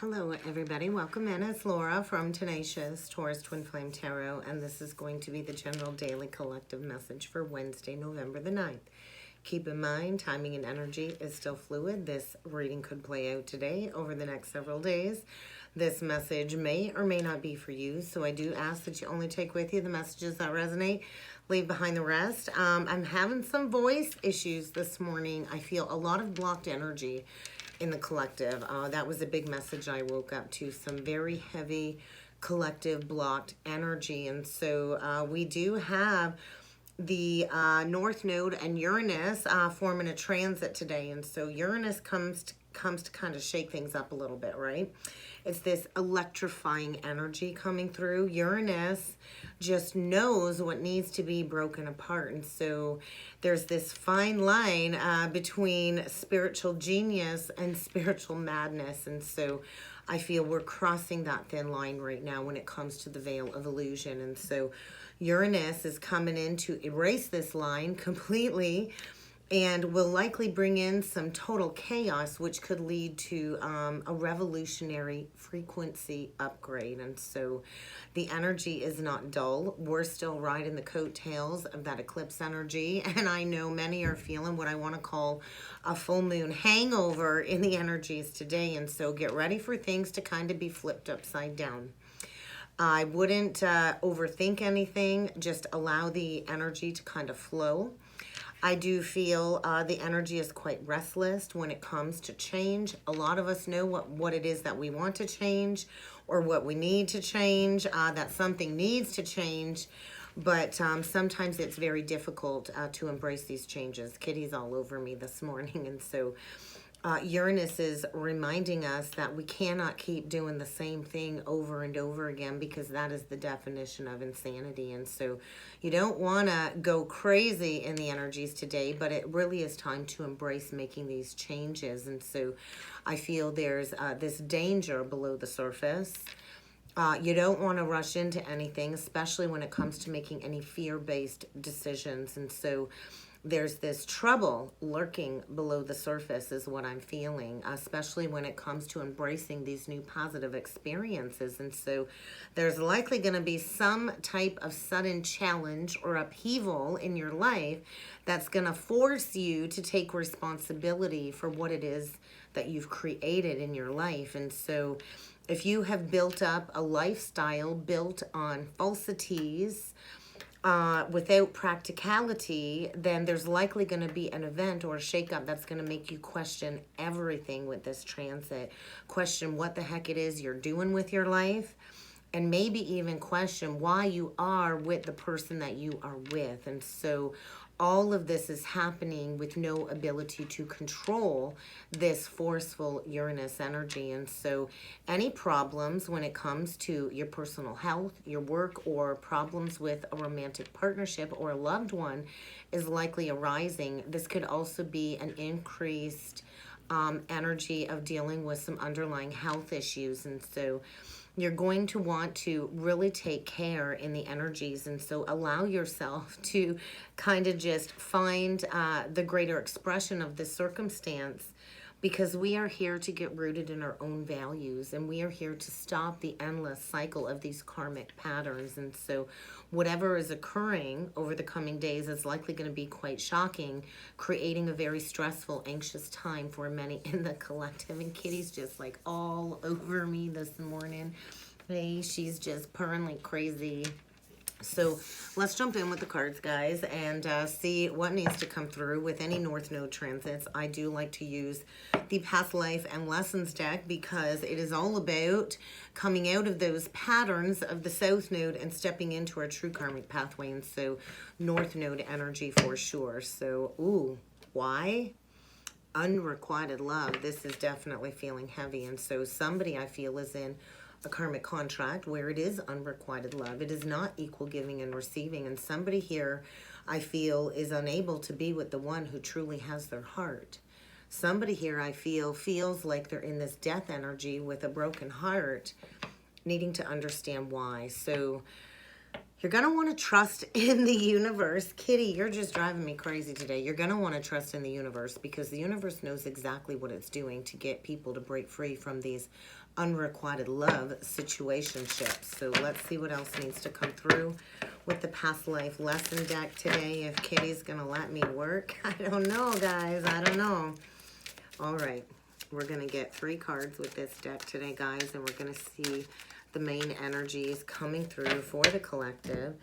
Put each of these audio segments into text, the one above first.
Hello everybody, welcome in. It's Laura from Tenacious Taurus Twin Flame Tarot, and this is going to be the general daily collective message for Wednesday, November the 9th. Keep in mind, timing and energy is still fluid. This reading could play out today, over the next several days. This message may or may not be for you, so I do ask that you only take with you the messages that resonate. Leave behind the rest. I'm having some voice issues this morning. I feel a lot of blocked energy in the collective. That was a big message I woke up to. Some very heavy collective blocked energy. And so we do have the North Node and Uranus forming a transit today. And so Uranus comes to kind of shake things up a little bit, right? It's this electrifying energy coming through. Uranus just knows what needs to be broken apart. And so there's this fine line between spiritual genius and spiritual madness. And so I feel we're crossing that thin line right now when it comes to the veil of illusion. And so Uranus is coming in to erase this line completely, and will likely bring in some total chaos, which could lead to a revolutionary frequency upgrade. And so the energy is not dull. We're still riding the coattails of that eclipse energy. And I know many are feeling what I want to call a full moon hangover in the energies today. And so get ready for things to kind of be flipped upside down. I wouldn't overthink anything. Just allow the energy to kind of flow. I do feel the energy is quite restless when it comes to change. A lot of us know what it is that we want to change or what we need to change, that something needs to change. But sometimes it's very difficult to embrace these changes. Kitty's all over me this morning. And so Uranus is reminding us that we cannot keep doing the same thing over and over again, because that is the definition of insanity. And so you don't want to go crazy in the energies today, but it really is time to embrace making these changes. And so I feel there's this danger below the surface. You don't want to rush into anything, especially when it comes to making any fear-based decisions. And so there's this trouble lurking below the surface is what I'm feeling, especially when it comes to embracing these new positive experiences. And so there's likely going to be some type of sudden challenge or upheaval in your life that's going to force you to take responsibility for what it is that you've created in your life. And so if you have built up a lifestyle built on falsities, without practicality, then there's likely going to be an event or a shakeup that's going to make you question everything with this transit. Question what the heck it is you're doing with your life, and maybe even question why you are with the person that you are with. And so all of this is happening with no ability to control this forceful Uranus energy. And so any problems when it comes to your personal health, your work, or problems with a romantic partnership or a loved one is likely arising. This could also be an increased energy of dealing with some underlying health issues. And so you're going to want to really take care in the energies. And so allow yourself to kind of just find the greater expression of this circumstance, because we are here to get rooted in our own values, and we are here to stop the endless cycle of these karmic patterns. And so whatever is occurring over the coming days is likely going to be quite shocking, creating a very stressful, anxious time for many in the collective. And Kitty's just like all over me this morning. Hey, she's just purring like crazy. So let's jump in with the cards, guys, and see what needs to come through with any North Node transits. I do like to use the Past Life and Lessons deck, because it is all about coming out of those patterns of the South Node and stepping into our true karmic pathway. And so North Node energy for sure. So, ooh, why? Unrequited love. This is definitely feeling heavy. And so somebody, I feel, is in a karmic contract where it is unrequited love. It is not equal giving and receiving. And somebody here, I feel, is unable to be with the one who truly has their heart. Somebody here, I feel, feels like they're in this death energy with a broken heart, needing to understand why. So You're going to want to trust in the universe. Kitty, you're just driving me crazy today. You're going to want to trust in the universe because the universe knows exactly what it's doing to get people to break free from these unrequited love situationships. So let's see what else needs to come through with the past life lesson deck today. If Kitty's going to let me work. I don't know, guys. I don't know. All right. We're going to get 3 cards with this deck today, guys, and we're going to see the main energies coming through for the collective.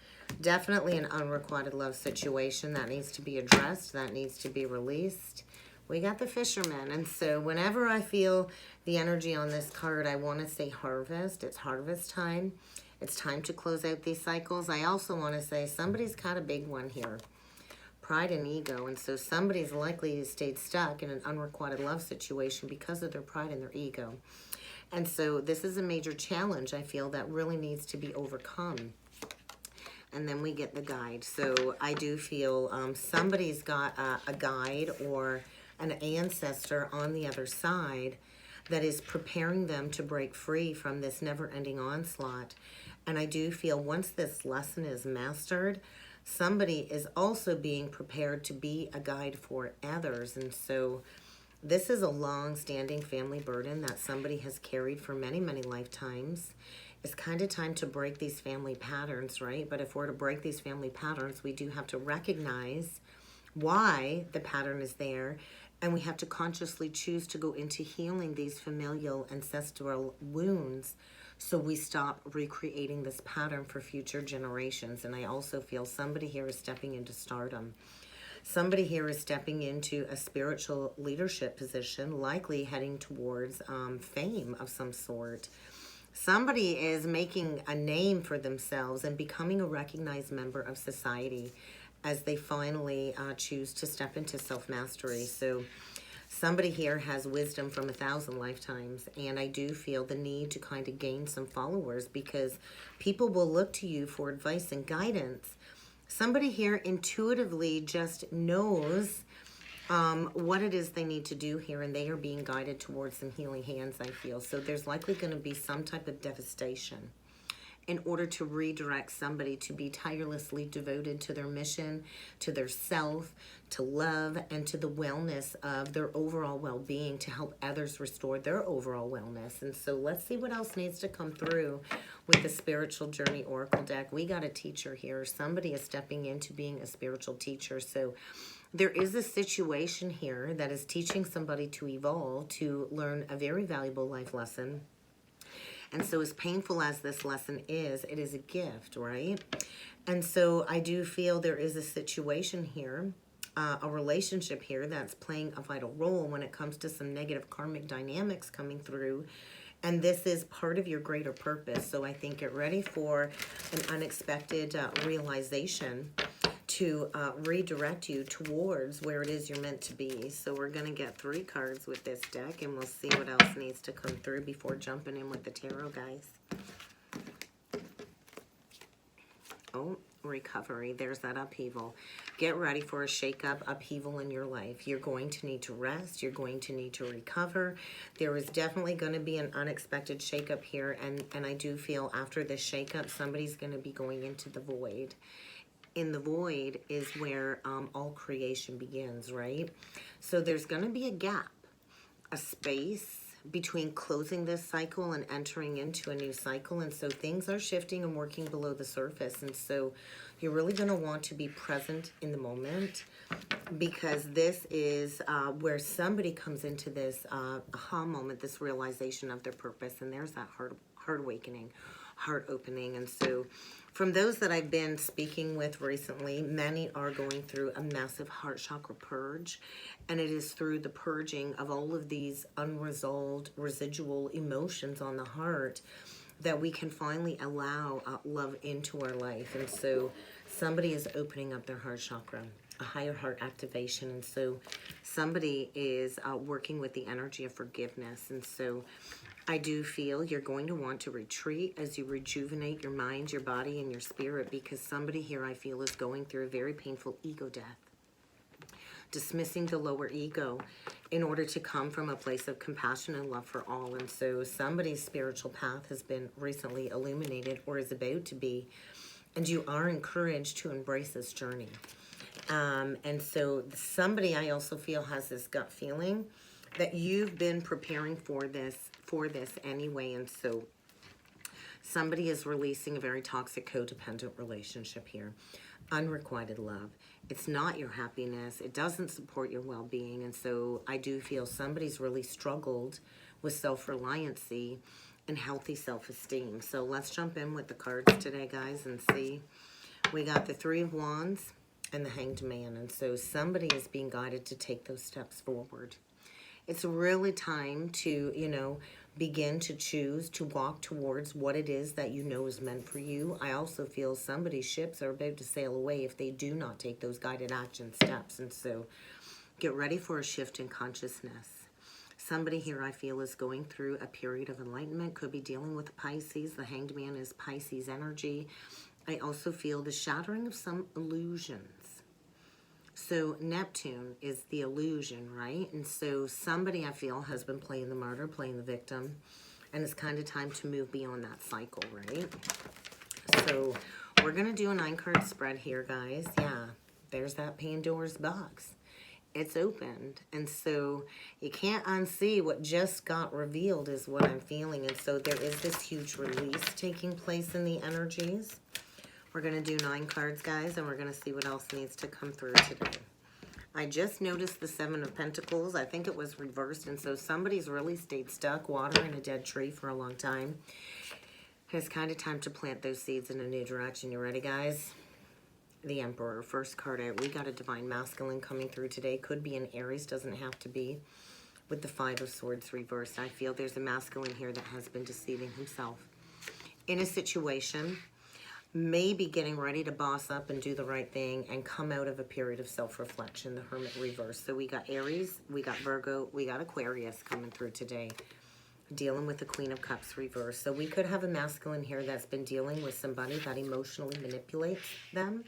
Definitely an unrequited love situation that needs to be addressed, that needs to be released. We got the fisherman, and so whenever I feel the energy on this card, I want to say harvest. It's harvest time. It's time to close out these cycles. I also want to say somebody's got a big one here. Pride and ego, and so somebody's likely stayed stuck in an unrequited love situation because of their pride and their ego. And so this is a major challenge, I feel, that really needs to be overcome. And then we get the guide. So I do feel somebody's got a guide or an ancestor on the other side that is preparing them to break free from this never-ending onslaught. And I do feel once this lesson is mastered, somebody is also being prepared to be a guide for others. And so this is a long-standing family burden that somebody has carried for many, many lifetimes. It's kind of time to break these family patterns, right? But if we're to break these family patterns, we do have to recognize why the pattern is there, and we have to consciously choose to go into healing these familial ancestral wounds so we stop recreating this pattern for future generations. And I also feel somebody here is stepping into stardom. Somebody here is stepping into a spiritual leadership position, likely heading towards fame of some sort. Somebody is making a name for themselves and becoming a recognized member of society as they finally choose to step into self-mastery. So somebody here has wisdom from 1,000 lifetimes, and I do feel the need to kind of gain some followers because people will look to you for advice and guidance. Somebody here intuitively just knows what it is they need to do here, and they are being guided towards some healing hands, I feel. So there's likely going to be some type of devastation in order to redirect somebody to be tirelessly devoted to their mission, to their self, to love, and to the wellness of their overall well-being to help others restore their overall wellness. And so let's see what else needs to come through with the Spiritual Journey Oracle deck. We got a teacher here. Somebody is stepping into being a spiritual teacher. So there is a situation here that is teaching somebody to evolve, to learn a very valuable life lesson. And so as painful as this lesson is, it is a gift, right? And so I do feel there is a situation here, a relationship here that's playing a vital role when it comes to some negative karmic dynamics coming through. And this is part of your greater purpose. So I think get ready for an unexpected realization to redirect you towards where it is you're meant to be. So we're going to get 3 cards with this deck, and we'll see what else needs to come through before jumping in with the tarot, guys. Oh, recovery. There's that upheaval. Get ready for a shake-up, upheaval in your life. You're going to need to rest. You're going to need to recover. There is definitely going to be an unexpected shake-up here, and I do feel after this shake-up, somebody's going to be going into the void. In the void is where all creation begins, right? So there's going to be a gap, a space between closing this cycle and entering into a new cycle. And so things are shifting and working below the surface. And so you're really going to want to be present in the moment, because this is where somebody comes into this aha moment, this realization of their purpose. And there's that heart awakening, heart opening. And so from those that I've been speaking with recently, many are going through a massive heart chakra purge, and it is through the purging of all of these unresolved residual emotions on the heart that we can finally allow love into our life. And so somebody is opening up their heart chakra, a higher heart activation, and so somebody is working with the energy of forgiveness. And so I do feel you're going to want to retreat as you rejuvenate your mind, your body, and your spirit, because somebody here I feel is going through a very painful ego death. Dismissing the lower ego in order to come from a place of compassion and love for all. And so somebody's spiritual path has been recently illuminated or is about to be. and you are encouraged to embrace this journey. And so somebody, I also feel, has this gut feeling that you've been preparing for this anyway. And so somebody is releasing a very toxic codependent relationship here. Unrequited love. It's not your happiness. It doesn't support your well-being. And so I do feel somebody's really struggled with self-reliancy and healthy self-esteem. So let's jump in with the cards today, guys, and see. We got the Three of Wands and the Hanged Man. And so somebody is being guided to take those steps forward. It's really time to, begin to choose to walk towards what it is that you know is meant for you. I also feel somebody's ships are about to sail away if they do not take those guided action steps. And so get ready for a shift in consciousness. Somebody here, I feel, is going through a period of enlightenment, could be dealing with Pisces. The Hanged Man is Pisces energy. I also feel the shattering of some illusions. So Neptune is the illusion, right? And so somebody, I feel, has been playing the martyr, playing the victim, and it's kind of time to move beyond that cycle, right? So we're going to do a 9-card spread here, guys. Yeah, there's that Pandora's box. It's opened, and so you can't unsee what just got revealed is what I'm feeling. And so there is this huge release taking place in the energies. We're going to do 9 cards, guys, and we're going to see what else needs to come through today. I just noticed the 7 of Pentacles. I think it was reversed, and so somebody's really stayed stuck watering a dead tree for a long time. It's kind of time to plant those seeds in a new direction. You ready, guys? The Emperor, first card out. We got a Divine Masculine coming through today. Could be an Aries, doesn't have to be. With the 5 of Swords reversed, I feel there's a masculine here that has been deceiving himself in a situation, maybe getting ready to boss up and do the right thing and come out of a period of self-reflection. The Hermit reverse. So we got Aries, we got Virgo, we got Aquarius coming through today, dealing with the Queen of Cups reverse. So we could have a masculine here that's been dealing with somebody that emotionally manipulates them.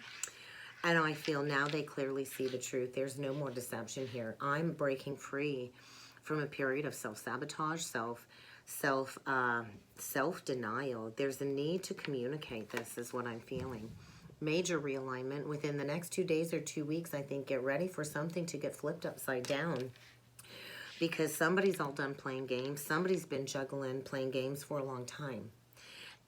And I feel now they clearly see the truth. There's no more deception here. I'm breaking free from a period of self-sabotage, self-denial. There's a need to communicate. This is what I'm feeling. Major realignment within the next 2 days or 2 weeks. I think get ready for something to get flipped upside down, because somebody's all done playing games. Somebody's been juggling playing games for a long time,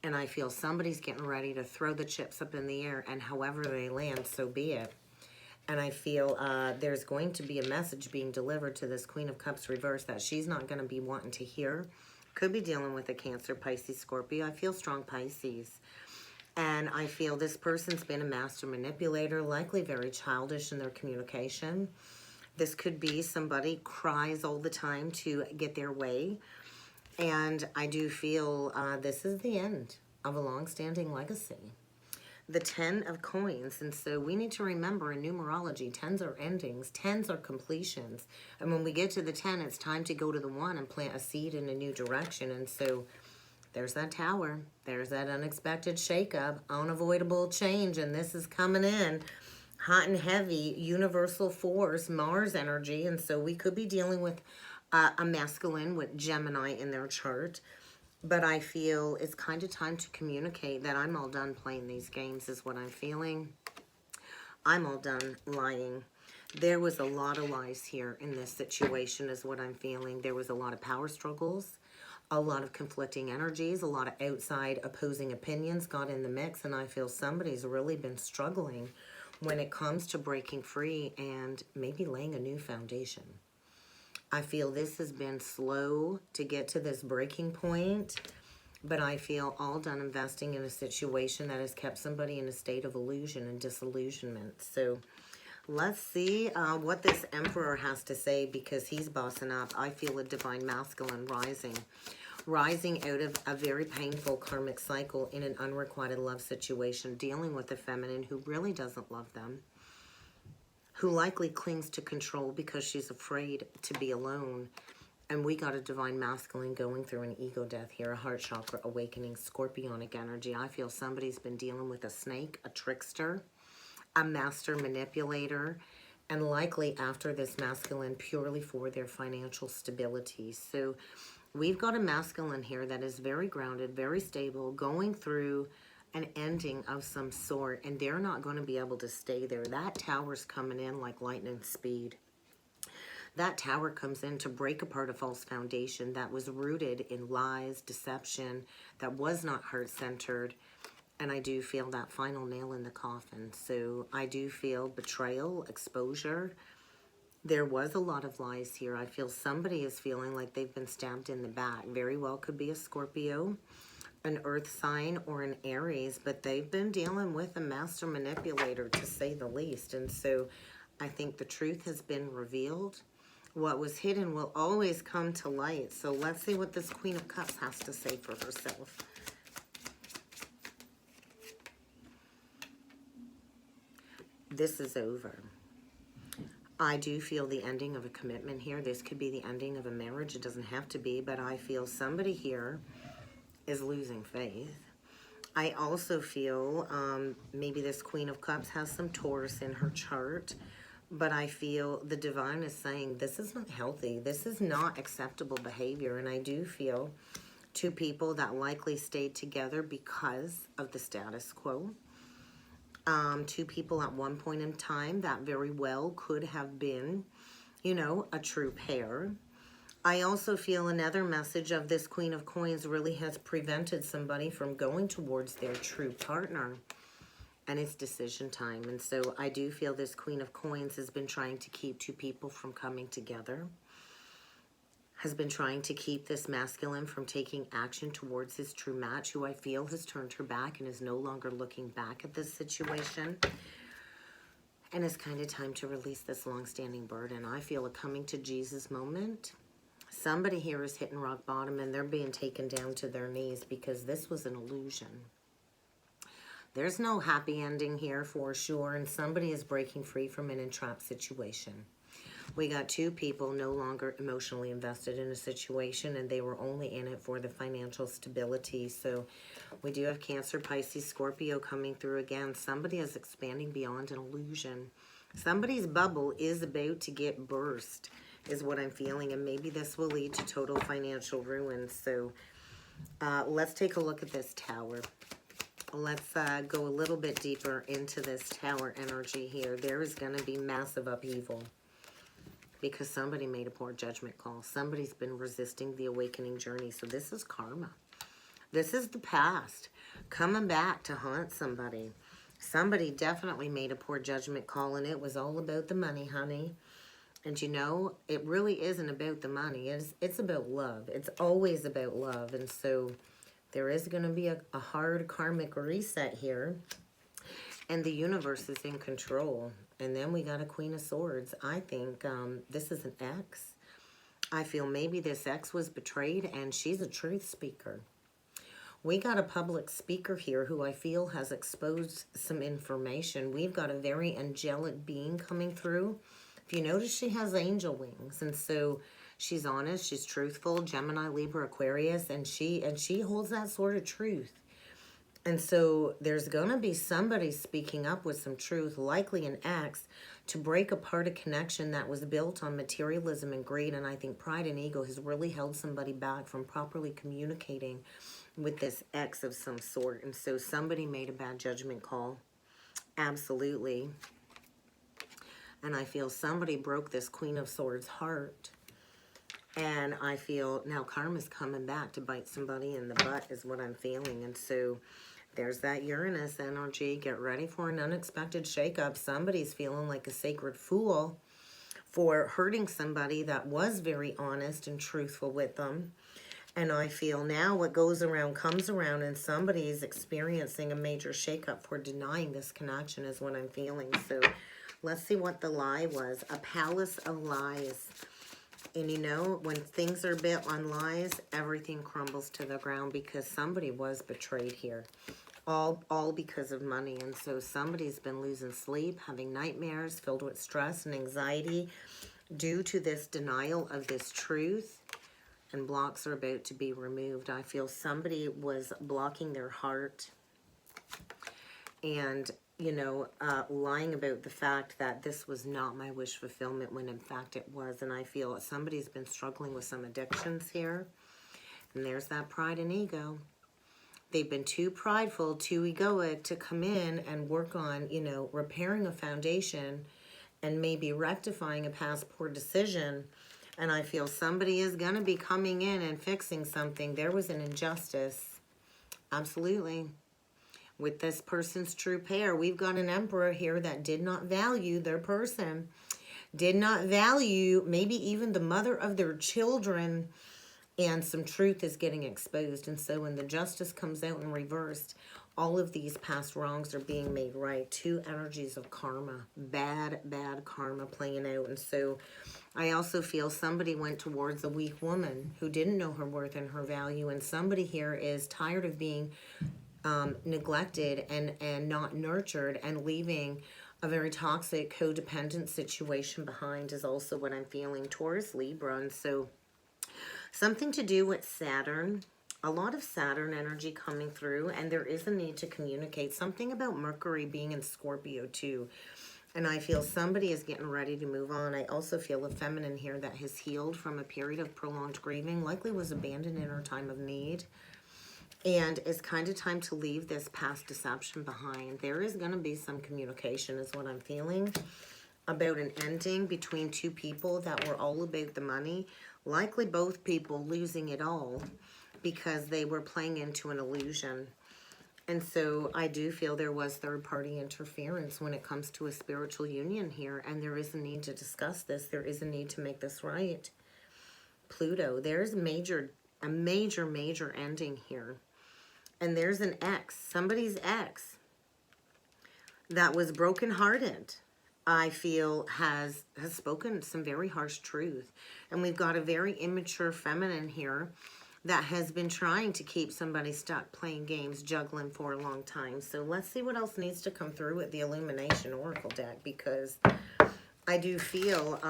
and I feel somebody's getting ready to throw the chips up in the air, and however they land, so be it. And I feel there's going to be a message being delivered to this Queen of Cups reverse that she's not going to be wanting to hear. Could be dealing with a Cancer, Pisces, Scorpio. I feel strong Pisces. And I feel this person's been a master manipulator, likely very childish in their communication. This could be somebody cries all the time to get their way. And I do feel this is the end of a long-standing legacy. The 10 of Coins. And so we need to remember in numerology, 10s are endings, 10s are completions. And when we get to the 10, it's time to go to the 1 and plant a seed in a new direction. And so there's that Tower. There's that unexpected shakeup, unavoidable change. And this is coming in hot and heavy, universal force, Mars energy. And so we could be dealing with a masculine with Gemini in their chart. But I feel it's kind of time to communicate that I'm all done playing these games is what I'm feeling. I'm all done lying. There was a lot of lies here in this situation is what I'm feeling. There was a lot of power struggles, a lot of conflicting energies, a lot of outside opposing opinions got in the mix. And I feel somebody's really been struggling when it comes to breaking free and maybe laying a new foundation. I feel this has been slow to get to this breaking point, but I feel all done investing in a situation that has kept somebody in a state of illusion and disillusionment. So let's see what this Emperor has to say, because he's bossing up. I feel a Divine Masculine rising out of a very painful karmic cycle in an unrequited love situation, dealing with a feminine who really doesn't love them, who likely clings to control because she's afraid to be alone. And we got a Divine Masculine going through an ego death here, a heart chakra awakening, scorpionic energy. I feel somebody's been dealing with a snake, a trickster, a master manipulator, and likely after this masculine purely for their financial stability. So we've got a masculine here that is very grounded, very stable, going through an ending of some sort, and they're not going to be able to stay there. That tower's coming in like lightning speed. That tower comes in to break apart a false foundation that was rooted in lies, deception, that was not heart-centered. And I do feel that final nail in the coffin. So I do feel betrayal, exposure. There was a lot of lies here. I feel somebody is feeling like they've been stabbed in the back. Very well could be a Scorpio, an earth sign, or an Aries, but they've been dealing with a master manipulator, to say the least. And so I think the truth has been revealed. What was hidden will always come to light. So let's see what this Queen of Cups has to say for herself. This is over. I do feel the ending of a commitment here. This could be the ending of a marriage. It doesn't have to be, but I feel somebody here is losing faith. I also feel maybe this Queen of Cups has some Taurus in her chart, but I feel the divine is saying this is not healthy. This is not acceptable behavior. And I do feel two people that likely stayed together because of the status quo. Two people at one point in time that very well could have been, you know, a true pair. I also feel another message of this Queen of Coins really has prevented somebody from going towards their true partner. And it's decision time. And so I do feel this Queen of Coins has been trying to keep two people from coming together. Has been trying to keep this masculine from taking action towards his true match, who I feel has turned her back and is no longer looking back at this situation. And it's kind of time to release this long-standing burden. I feel a coming to Jesus moment. Somebody here is hitting rock bottom and they're being taken down to their knees because this was an illusion. There's no happy ending here for sure, and somebody is breaking free from an entrapped situation. We got two people no longer emotionally invested in a situation, and they were only in it for the financial stability. So we do have Cancer, Pisces, Scorpio coming through again. Somebody is expanding beyond an illusion. Somebody's bubble is about to get burst, is what I'm feeling, and maybe this will lead to total financial ruin. So let's take a look at this tower. Let's go a little bit deeper into this tower energy here. There is going to be massive upheaval because somebody made a poor judgment call. Somebody's been resisting the awakening journey. So this is karma. This is the past coming back to haunt somebody. Somebody definitely made a poor judgment call, and it was all about the money, honey. And you know, it really isn't about the money. It's about love. It's always about love. And so there is going to be a hard karmic reset here. And the universe is in control. And then we got a Queen of Swords. I think this is an ex. I feel maybe this ex was betrayed and she's a truth speaker. We got a public speaker here who I feel has exposed some information. We've got a very angelic being coming through. If you notice, she has angel wings. And so she's honest, she's truthful, Gemini, Libra, Aquarius, and she holds that sort of truth. And so there's going to be somebody speaking up with some truth, likely an ex, to break apart a connection that was built on materialism and greed. And I think pride and ego has really held somebody back from properly communicating with this ex of some sort. And so somebody made a bad judgment call. Absolutely. And I feel somebody broke this Queen of Swords heart. And I feel now karma's coming back to bite somebody in the butt is what I'm feeling. And so there's that Uranus energy. Get ready for an unexpected shakeup. Somebody's feeling like a sacred fool for hurting somebody that was very honest and truthful with them. And I feel now what goes around comes around, and somebody's experiencing a major shakeup for denying this connection is what I'm feeling. So let's see what the lie was. A palace of lies. And you know, when things are built on lies, everything crumbles to the ground because somebody was betrayed here. All because of money. And so somebody's been losing sleep, having nightmares, filled with stress and anxiety due to this denial of this truth. And blocks are about to be removed. I feel somebody was blocking their heart and, you know, lying about the fact that this was not my wish fulfillment when in fact it was. And I feel somebody's been struggling with some addictions here. And there's that pride and ego. They've been too prideful, too egoic to come in and work on, you know, repairing a foundation and maybe rectifying a past poor decision. And I feel somebody is going to be coming in and fixing something. There was an injustice. Absolutely. With this person's true pair, we've got an emperor here that did not value their person. Did not value maybe even the mother of their children. And some truth is getting exposed. And so when the justice comes out in reversed, all of these past wrongs are being made right. Two energies of karma. Bad, bad karma playing out. And so I also feel somebody went towards a weak woman who didn't know her worth and her value. And somebody here is tired of being neglected and not nurtured and leaving a very toxic, codependent situation behind is also what I'm feeling. Taurus, Libra. And so something to do with Saturn, a lot of Saturn energy coming through, and there is a need to communicate. Something about Mercury being in Scorpio too. And I feel somebody is getting ready to move on. I also feel a feminine here that has healed from a period of prolonged grieving, likely was abandoned in her time of need. And it's kind of time to leave this past deception behind. There is going to be some communication is what I'm feeling about an ending between two people that were all about the money. Likely both people losing it all because they were playing into an illusion. And so I do feel there was third-party interference when it comes to a spiritual union here. And there is a need to discuss this. There is a need to make this right. Pluto, there's a major ending here. And there's an ex, somebody's ex that was brokenhearted. I feel has spoken some very harsh truth. And we've got a very immature feminine here that has been trying to keep somebody stuck playing games, juggling for a long time. So let's see what else needs to come through with the Illumination Oracle deck, because I do feel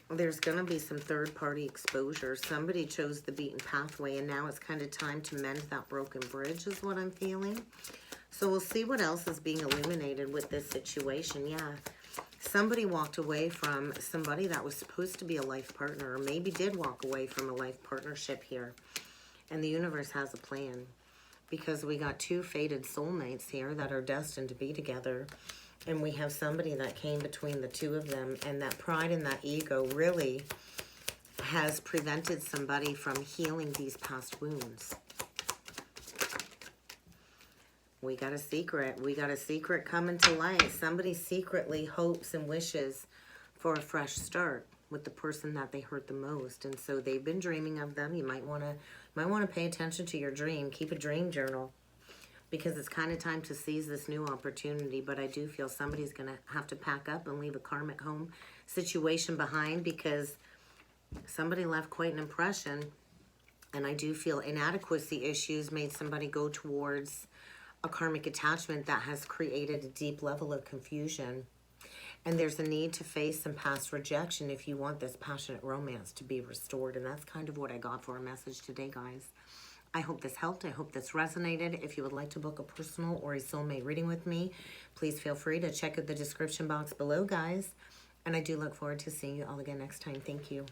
there's going to be some third-party exposure. Somebody chose the beaten pathway, and now it's kind of time to mend that broken bridge is what I'm feeling. So we'll see what else is being illuminated with this situation. Yeah, somebody walked away from somebody that was supposed to be a life partner, or maybe did walk away from a life partnership here. And the universe has a plan, because we got two fated soulmates here that are destined to be together. And we have somebody that came between the two of them, and that pride and that ego really has prevented somebody from healing these past wounds. We got a secret. We got a secret coming to light. Somebody secretly hopes and wishes for a fresh start with the person that they hurt the most. And so they've been dreaming of them. You might want to pay attention to your dream. Keep a dream journal, because it's kind of time to seize this new opportunity. But I do feel somebody's going to have to pack up and leave a karmic home situation behind, because somebody left quite an impression. And I do feel inadequacy issues made somebody go towards a karmic attachment that has created a deep level of confusion. And there's a need to face some past rejection if you want this passionate romance to be restored. And that's kind of what I got for a message today, guys. I hope this helped. I hope this resonated. If you would like to book a personal or a soulmate reading with me, please feel free to check out the description box below, guys. And I do look forward to seeing you all again next time. Thank you.